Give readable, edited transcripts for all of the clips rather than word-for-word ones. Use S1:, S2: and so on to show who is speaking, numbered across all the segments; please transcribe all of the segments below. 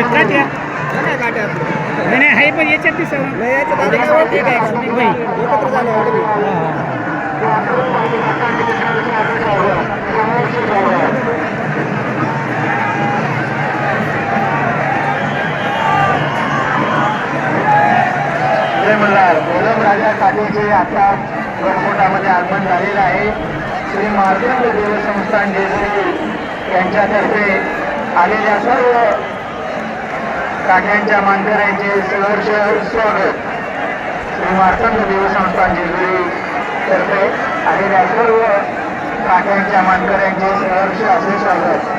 S1: काट्या नाही नाही आहे पण याच्यात दिसत
S2: एकत्र झाले
S3: कोलम राजा काटेचे आता गडकोटामध्ये आगमन झालेलं आहे. श्री मार्तंड देवस्थान जेजुरी यांच्यातर्फे आलेल्या सर्व काठ्यांच्या मानकऱ्यांचे सहर्ष स्वागत. श्री मार्तंड देवस्थान जेजुरी तर्फे आलेल्या सर्व काठ्यांच्या मानकऱ्यांचे सहर्ष असे स्वागत.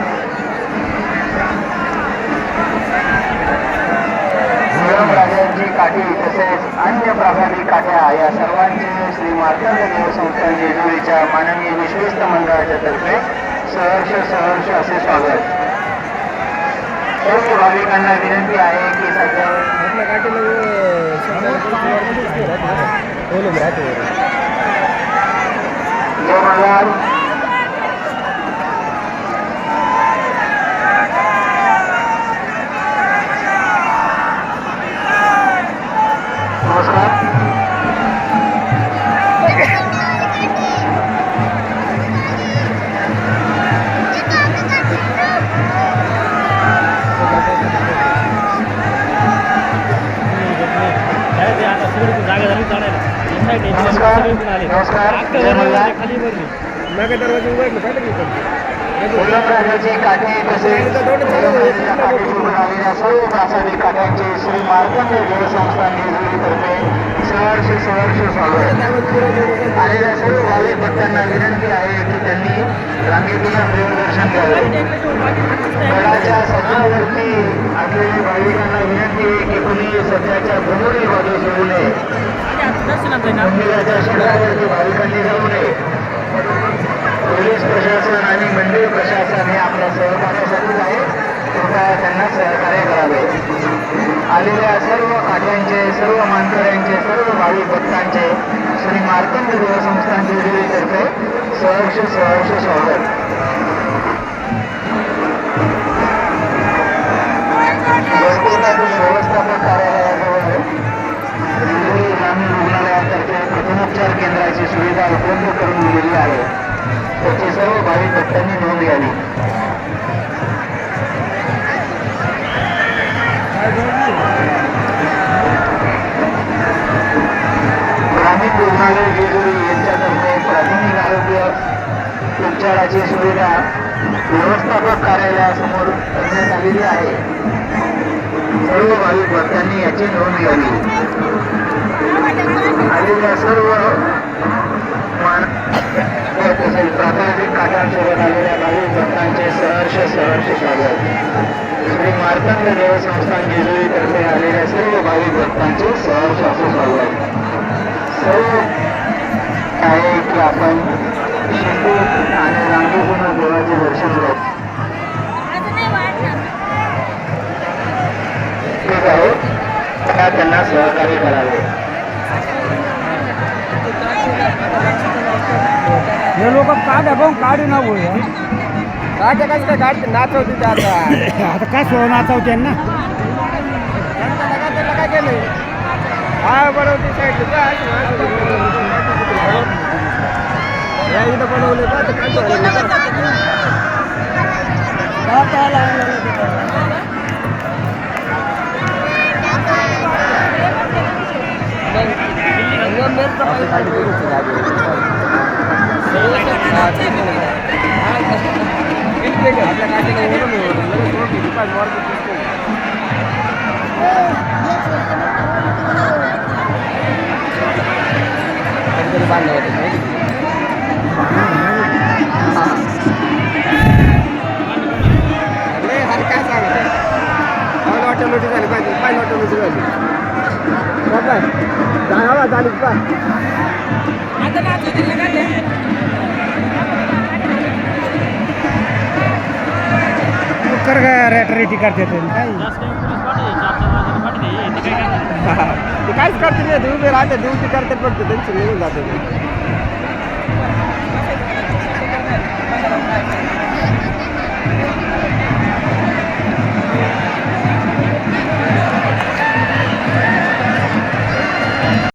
S3: राजांची काठी तसेच अन्य प्रभावी काठ्या या सर्वांचे श्री मार्तंड देवस्थान जेजुरीच्या माननीय विश्वस्त मंडळाच्या तर्फे सहर्ष असे स्वागत. सर्व भाविकांना विनंती आहे की सध्या राजाची काठी तसेच सर्व प्रासादिक काठ्यांचे श्री मार्तंड देवस्थान जेजुरीतर्फे सहर्ष स्वागत. आलेल्या सर्व भाविक भक्तांना विनंती आहे की त्यांनी रांगेतून देवदर्शन घ्यावे. गडाच्या सज्जावरती असलेल्या भाविकांना विनंती आहे की कुणी सध्याच्या भ्रमणी बाजू सोडू नये. मंदिराच्या शिखरावरती भाविकांनी जाऊ नये. पोलीस प्रशासन आणि मंदिर प्रशासन हे आपल्या सहकार्यासाठीच आहे. कृपया त्यांना सहकार्य करावे. आलेल्या सर्व काठ्यांचे सर्व मानकऱ्यांचे सर्व भाविक भक्तांचे श्री मार्तंड देवस्थान जेजुरीतर्फे सहर्ष स्वागत. व्यवस्थापक कार्यालयाजवळ जेजुरी ग्रामीण रुग्णालयातर्फे प्रथमोपचार केंद्राची सुविधा उपलब्ध करून दिलेली आहे. त्याची सर्व भाविक भक्तांनी नोंद घ्यावी. ग्रामीण रुग्णालय जेजुरी यांच्यातर्फे प्राथमिक आरोग्य उपचाराची सुविधा व्यवस्थापक कार्यालयासमोर करण्यात आलेली आहे. सर्व भाविक भक्तांनी याची नोंद घ्यावी. आलेल्या सर्व तसेच प्राथमिक काठांसोबत आलेल्या भाविक भक्तांचे सहर्ष स्वागत. श्री मार्तंड देवस्थान जेजुरीतर्फे आलेल्या सर्व भाविक भक्तांचे सहर्ष असे स्वागत. सर्व आहे की आपण शिंदे आणि रांगेतून देवाचे दर्शन घेऊ. ठीक आहे, त्यांना सहकार्य करावे.
S2: हे लोक काढू ना बोल काढ काय काढते नाचवते आता
S1: काय सो नाचवते ना
S2: काय केलं हा बनवते साईड इथं बनवले ऑटोमॅटिक झाली पाहिजे पाहिजे ऑटोमॅटिक झाली झाली
S1: कर रेटी करते
S2: काहीच करते नाही उभे राहते ड्युटी करते फक्त त्यांची निघून जाते